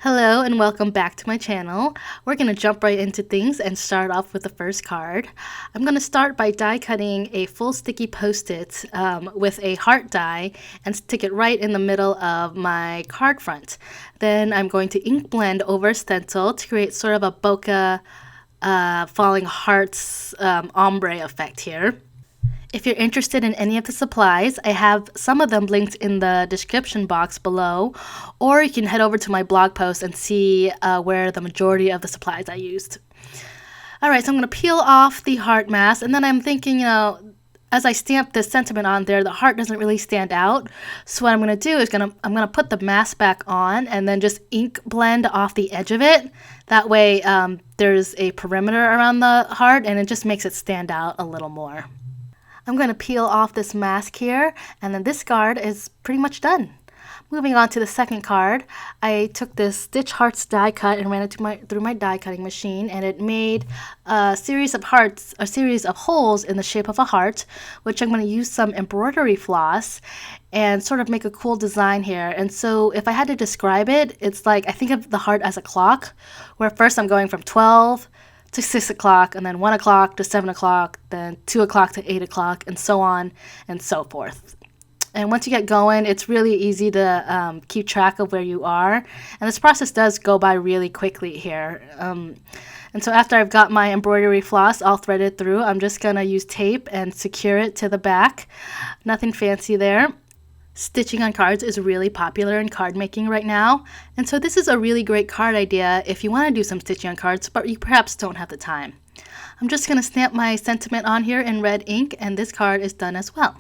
Hello and welcome back to my channel. We're going to jump right into things and start off with the first card. I'm going to start by die cutting a full sticky post-it with a heart die and stick it right in the middle of my card front. Then I'm going to ink blend over stencil to create sort of a bokeh falling hearts ombre effect here. If you're interested in any of the supplies, I have some of them linked in the description box below, or you can head over to my blog post and see where the majority of the supplies I used. Alright, so I'm going to peel off the heart mask, and then I'm thinking, as I stamp this sentiment on there, the heart doesn't really stand out. So what I'm going to do is I'm going to put the mask back on and then just ink blend off the edge of it. That way there's a perimeter around the heart and it just makes it stand out a little more. I'm going to peel off this mask here, and then this card is pretty much done. Moving on to the second card, I took this Stitch Hearts die cut and ran it through my die cutting machine, and it made a series of holes in the shape of a heart, which I'm going to use some embroidery floss and sort of make a cool design here. And so if I had to describe it, it's like I think of the heart as a clock, where first I'm going from 12 to 6 o'clock, and then 1 o'clock to 7 o'clock, then 2 o'clock to 8 o'clock, and so on and so forth. And once you get going, it's really easy to keep track of where you are. And this process does go by really quickly here. And so after I've got my embroidery floss all threaded through, I'm just going to use tape and secure it to the back. Nothing fancy there. Stitching on cards is really popular in card making right now, and so this is a really great card idea if you want to do some stitching on cards, but you perhaps don't have the time. I'm just going to stamp my sentiment on here in red ink, and this card is done as well.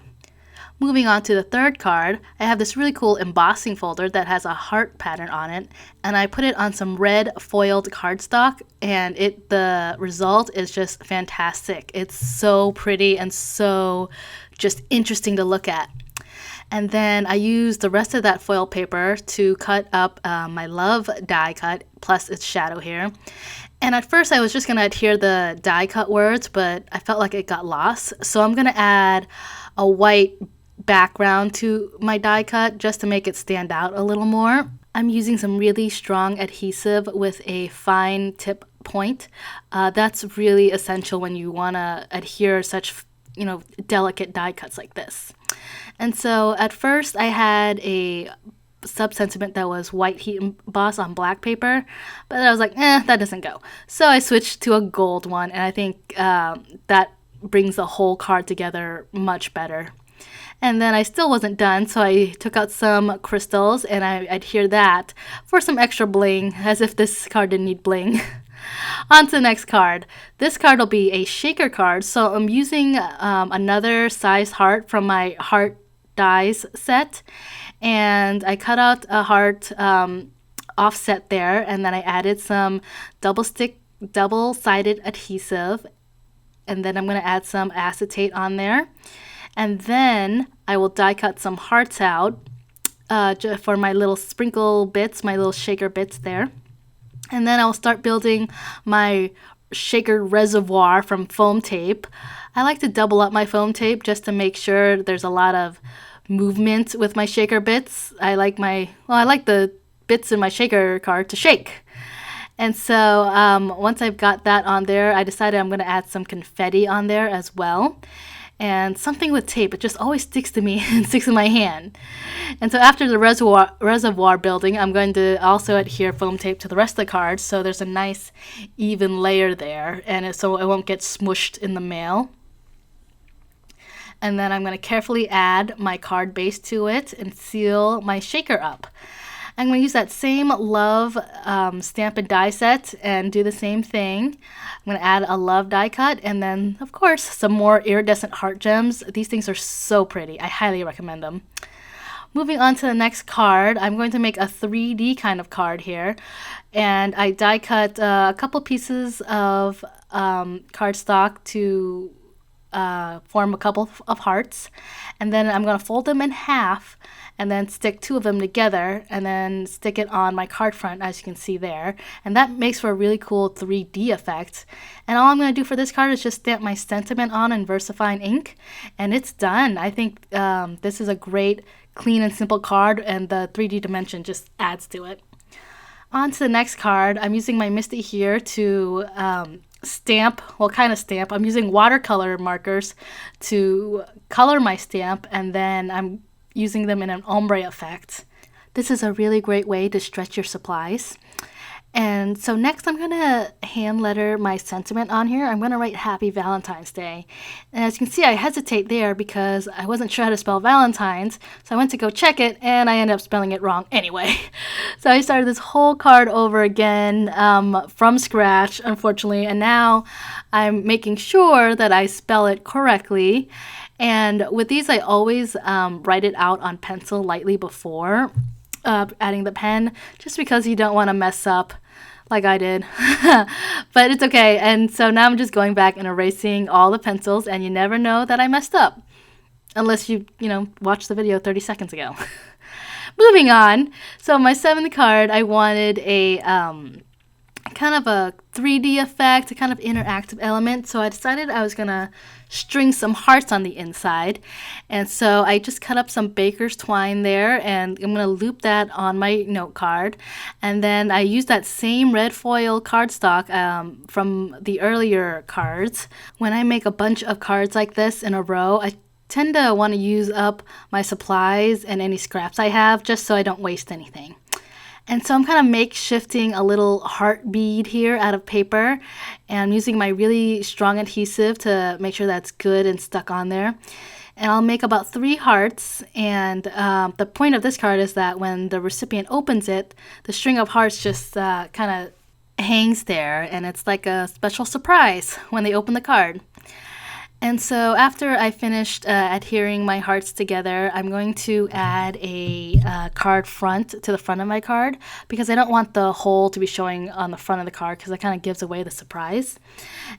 Moving on to the third card, I have this really cool embossing folder that has a heart pattern on it, and I put it on some red foiled cardstock, and the result is just fantastic. It's so pretty and so just interesting to look at. And then I used the rest of that foil paper to cut up my love die cut, plus its shadow here. And at first I was just going to adhere the die cut words, but I felt like it got lost. So I'm going to add a white background to my die cut just to make it stand out a little more. I'm using some really strong adhesive with a fine tip point. That's really essential when you want to adhere such delicate die cuts like this. And so at first I had a sub-sentiment that was white heat emboss on black paper, but I was like, that doesn't go. So I switched to a gold one, and I think that brings the whole card together much better. And then I still wasn't done, so I took out some crystals and I adhered that for some extra bling, as if this card didn't need bling. On to the next card. This card will be a shaker card, so I'm using another size heart from my heart dies set, and I cut out a heart offset there, and then I added some double-sided adhesive, and then I'm going to add some acetate on there, and then I will die cut some hearts out for my little sprinkle bits, my little shaker bits there. And then I'll start building my shaker reservoir from foam tape. I like to double up my foam tape just to make sure there's a lot of movement with my shaker bits. I like the bits in my shaker card to shake. And so once I've got that on there, I decided I'm going to add some confetti on there as well. And something with tape, it just always sticks to me and sticks in my hand. And so after the reservoir building, I'm going to also adhere foam tape to the rest of the cards, so there's a nice even layer there, and so it won't get smushed in the mail. And then I'm going to carefully add my card base to it and seal my shaker up. I'm going to use that same love stamp and die set and do the same thing. I'm going to add a love die cut, and then, of course, some more iridescent heart gems. These things are so pretty. I highly recommend them. Moving on to the next card, I'm going to make a 3D kind of card here. And I die cut a couple pieces of cardstock to form a couple of hearts. And then I'm going to fold them in half and then stick two of them together and then stick it on my card front, as you can see there. And that makes for a really cool 3D effect. And all I'm going to do for this card is just stamp my sentiment on in VersaFine ink, and it's done. I think this is a great, clean and simple card, and the 3D dimension just adds to it. On to the next card. I'm using my Misty here to stamp, well, kind of stamp. I'm using watercolor markers to color my stamp, and then I'm using them in an ombre effect. This is a really great way to stretch your supplies. And so next I'm going to hand letter my sentiment on here. I'm going to write Happy Valentine's Day. And as you can see, I hesitate there because I wasn't sure how to spell Valentine's. So I went to go check it and I ended up spelling it wrong anyway. So I started this whole card over again from scratch, unfortunately. And now I'm making sure that I spell it correctly. And with these, I always write it out on pencil lightly before adding the pen, just because you don't want to mess up like I did. But it's okay. And so now I'm just going back and erasing all the pencils, and you never know that I messed up unless you watched the video 30 seconds ago. Moving on. So my 7th card, I wanted a kind of a 3D effect, a kind of interactive element. So I decided I was gonna string some hearts on the inside. And so I just cut up some baker's twine there, and I'm gonna loop that on my note card. And then I used that same red foil cardstock from the earlier cards. When I make a bunch of cards like this in a row, I tend to want to use up my supplies and any scraps I have, just so I don't waste anything. And so I'm kind of makeshifting a little heart bead here out of paper, and I'm using my really strong adhesive to make sure that's good and stuck on there. And I'll make about 3 hearts, and the point of this card is that when the recipient opens it, the string of hearts just kind of hangs there, and it's like a special surprise when they open the card. And so after I finished adhering my hearts together, I'm going to add a card front to the front of my card, because I don't want the hole to be showing on the front of the card, because that kind of gives away the surprise.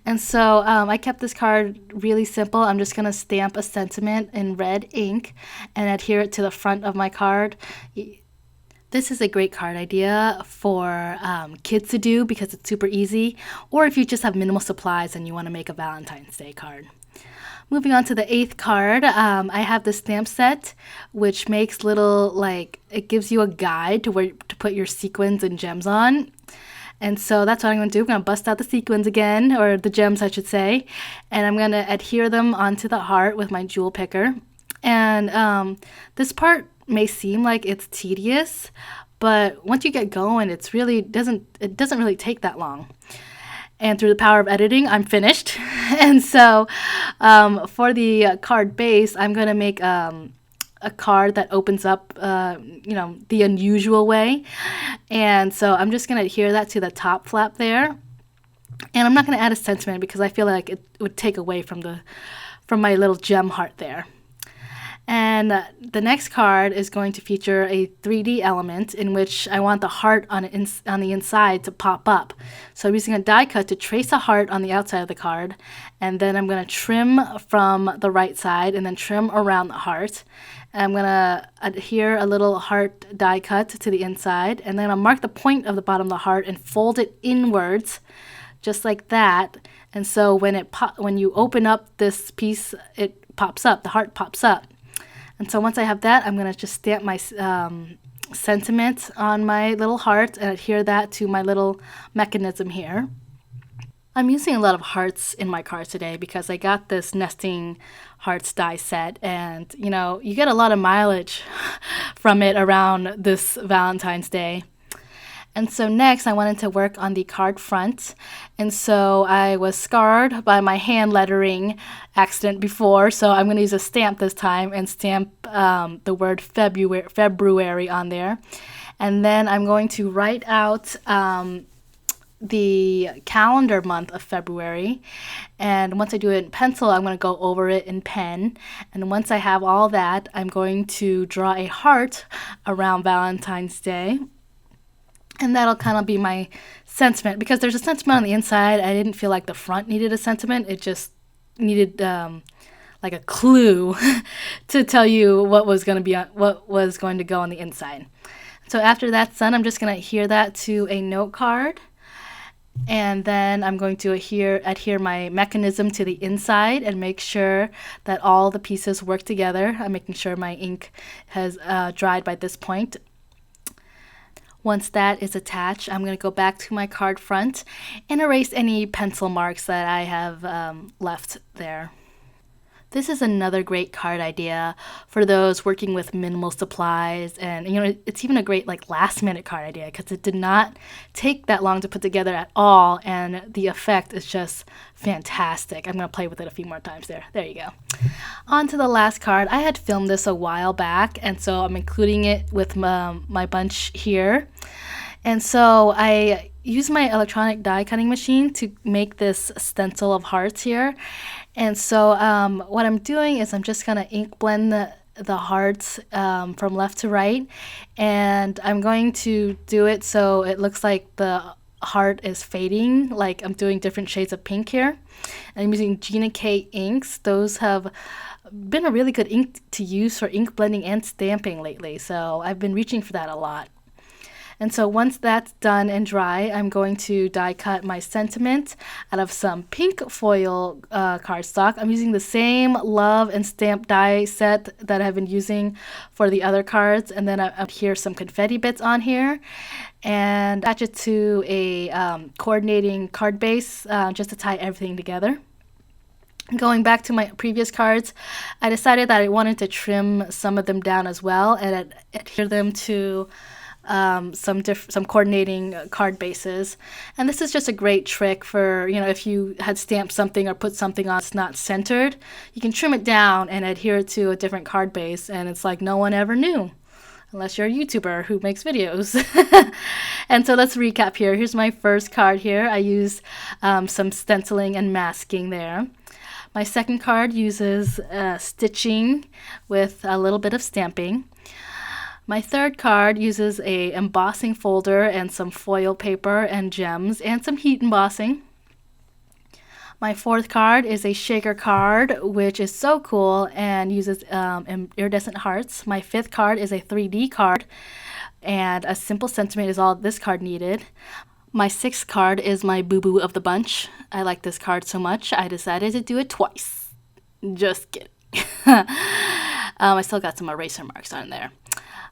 And so I kept this card really simple. I'm just going to stamp a sentiment in red ink and adhere it to the front of my card. This is a great card idea for kids to do because it's super easy, or if you just have minimal supplies and you want to make a Valentine's Day card. Moving on to the 8th card, I have this stamp set, which makes little, it gives you a guide to where to put your sequins and gems on. And so that's what I'm going to do. I'm going to bust out the sequins again, or the gems I should say, and I'm going to adhere them onto the heart with my jewel picker. And this part may seem like it's tedious, but once you get going, it doesn't really take that long. And through the power of editing, I'm finished. And so for the card base, I'm going to make a card that opens up, the unusual way. And so I'm just going to adhere that to the top flap there. And I'm not going to add a sentiment because I feel like it would take away from my little gem heart there. And the next card is going to feature a 3D element in which I want the heart on the inside to pop up. So I'm using a die cut to trace a heart on the outside of the card, and then I'm going to trim from the right side and then trim around the heart. And I'm going to adhere a little heart die cut to the inside, and then I'll mark the point of the bottom of the heart and fold it inwards, just like that. And so when you open up this piece, it pops up, the heart pops up. And so once I have that, I'm going to just stamp my sentiment on my little heart and adhere that to my little mechanism here. I'm using a lot of hearts in my cards today because I got this nesting hearts die set, and you get a lot of mileage from it around this Valentine's Day. And so next I wanted to work on the card front, and so I was scarred by my hand lettering accident before, so I'm going to use a stamp this time and stamp the word February on there. And then I'm going to write out the calendar month of February, and once I do it in pencil, I'm going to go over it in pen. And once I have all that, I'm going to draw a heart around Valentine's Day. And that'll kind of be my sentiment, because there's a sentiment on the inside. I didn't feel like the front needed a sentiment. It just needed like a clue to tell you what was going to go on the inside. So after that's done, I'm just going to adhere that to a note card. And then I'm going to adhere my mechanism to the inside and make sure that all the pieces work together. I'm making sure my ink has dried by this point. Once that is attached, I'm going to go back to my card front and erase any pencil marks that I have left there. This is another great card idea for those working with minimal supplies, and it's even a great like last minute card idea because it did not take that long to put together at all, and the effect is just fantastic. I'm going to play with it a few more times there. There you go. On to the last card. I had filmed this a while back, and so I'm including it with my bunch here. And so I use my electronic die cutting machine to make this stencil of hearts here. And so what I'm doing is I'm just going to ink blend the hearts from left to right. And I'm going to do it so it looks like the heart is fading, like I'm doing different shades of pink here. And I'm using Gina K inks. Those have been a really good ink to use for ink blending and stamping lately. So I've been reaching for that a lot. And so once that's done and dry, I'm going to die cut my sentiment out of some pink foil cardstock. I'm using the same love and stamp die set that I've been using for the other cards. And then up here some confetti bits on here. And attach it to a coordinating card base just to tie everything together. Going back to my previous cards, I decided that I wanted to trim some of them down as well and adhere them to some coordinating card bases. And this is just a great trick for, if you had stamped something or put something on that's not centered, you can trim it down and adhere it to a different card base, and it's like no one ever knew. Unless you're a YouTuber who makes videos. And so let's recap here. Here's my first card here. I used some stenciling and masking there. My second card uses stitching with a little bit of stamping. My third card uses a embossing folder and some foil paper and gems and some heat embossing. My fourth card is a shaker card, which is so cool and uses iridescent hearts. My fifth card is a 3D card, and a simple sentiment is all this card needed. My sixth card is my boo-boo of the bunch. I like this card so much, I decided to do it twice. Just kidding. I still got some eraser marks on there.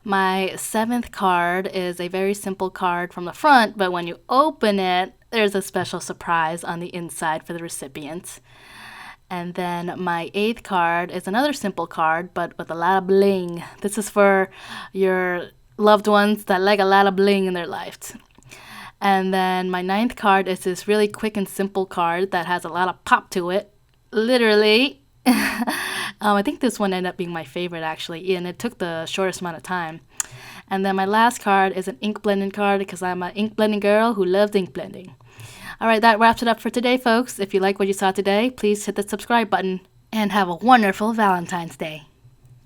My seventh card is a very simple card from the front, but when you open it, there's a special surprise on the inside for the recipient. And then my eighth card is another simple card, but with a lot of bling. This is for your loved ones that like a lot of bling in their life. And then my ninth card is this really quick and simple card that has a lot of pop to it. Literally. I think this one ended up being my favorite, actually, and it took the shortest amount of time. And then my last card is an ink blending card because I'm an ink blending girl who loves ink blending. All right, that wraps it up for today, folks. If you like what you saw today, please hit the subscribe button and have a wonderful Valentine's Day.